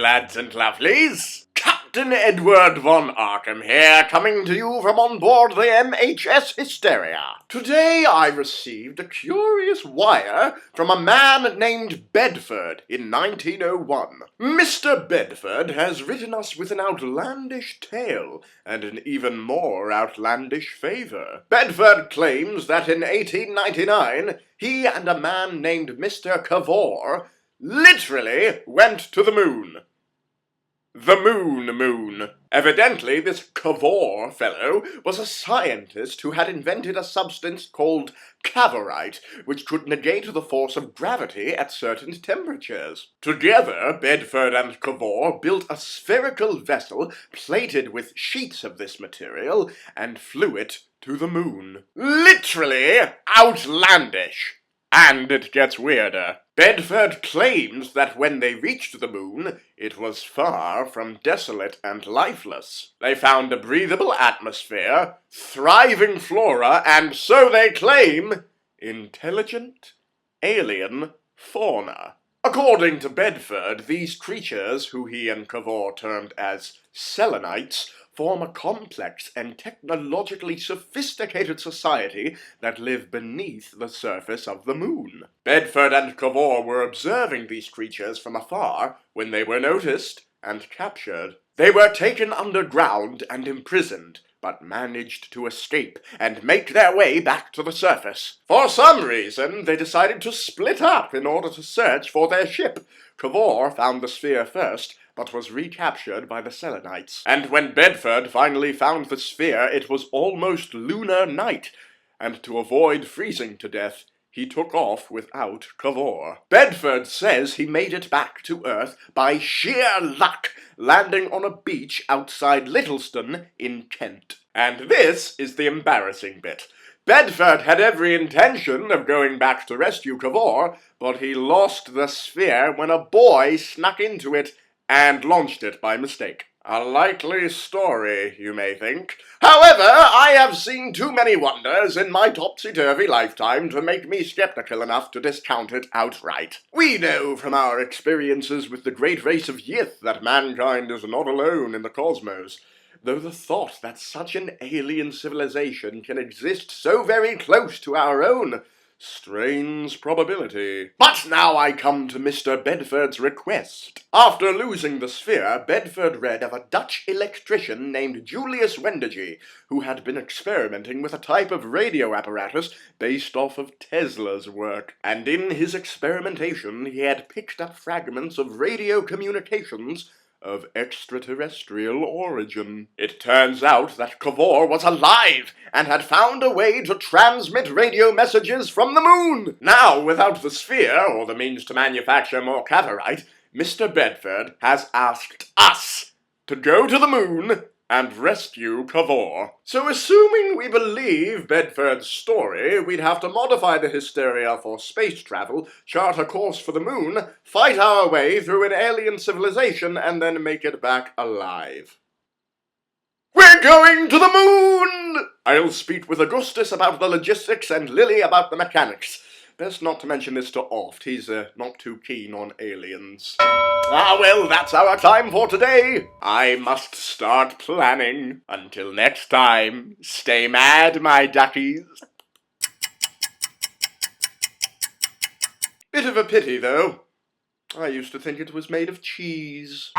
lads and lovelies. Captain Edward von Arkham here, coming to you from on board the MHS Hysteria. Today I received a curious wire from a man named Bedford in 1901. Mr. Bedford has written us with an outlandish tale and an even more outlandish favour. Bedford claims that in 1899 he and a man named Mr. Cavor literally went to the moon. The moon. Evidently, this Cavor fellow was a scientist who had invented a substance called cavorite, which could negate the force of gravity at certain temperatures. Together, Bedford and Cavor built a spherical vessel plated with sheets of this material and flew it to the moon. Literally outlandish. And it gets weirder. Bedford claims that when they reached the moon, it was far from desolate and lifeless. They found a breathable atmosphere, thriving flora, and, so they claim, intelligent alien fauna. According to Bedford, these creatures, who he and Cavor termed as Selenites, form a complex and technologically sophisticated society that live beneath the surface of the moon. Bedford and Cavor were observing these creatures from afar when they were noticed and captured. They were taken underground and imprisoned, but managed to escape and make their way back to the surface. For some reason, they decided to split up in order to search for their ship. Cavor found the sphere first, but was recaptured by the Selenites. And when Bedford finally found the sphere, it was almost lunar night, and to avoid freezing to death, he took off without Cavor. Bedford says he made it back to Earth by sheer luck, landing on a beach outside Littleston in Kent. And this is the embarrassing bit. Bedford had every intention of going back to rescue Cavor, but he lost the sphere when a boy snuck into it and launched it by mistake. A likely story, you may think. However, I have seen too many wonders in my topsy-turvy lifetime to make me skeptical enough to discount it outright. We know from our experiences with the great race of Yith that mankind is not alone in the cosmos, though the thought that such an alien civilization can exist so very close to our own strains probability. But now I come to Mr. Bedford's request. After losing the sphere, Bedford read of a Dutch electrician named Julius Wenderje, who had been experimenting with a type of radio apparatus based off of Tesla's work. And in his experimentation, he had picked up fragments of radio communications of extraterrestrial origin. It turns out that Cavor was alive and had found a way to transmit radio messages from the moon. Now, without the sphere, or the means to manufacture more cavorite, Mr. Bedford has asked us to go to the moon and rescue Cavor. So assuming we believe Bedford's story, we'd have to modify the Hysteria for space travel, chart a course for the moon, fight our way through an alien civilization, and then make it back alive. We're going to the moon! I'll speak with Augustus about the logistics and Lily about the mechanics. Best not to mention this to Oft, he's not too keen on aliens. Ah well, that's our time for today. I must start planning. Until next time, stay mad, my duckies. Bit of a pity, though. I used to think it was made of cheese.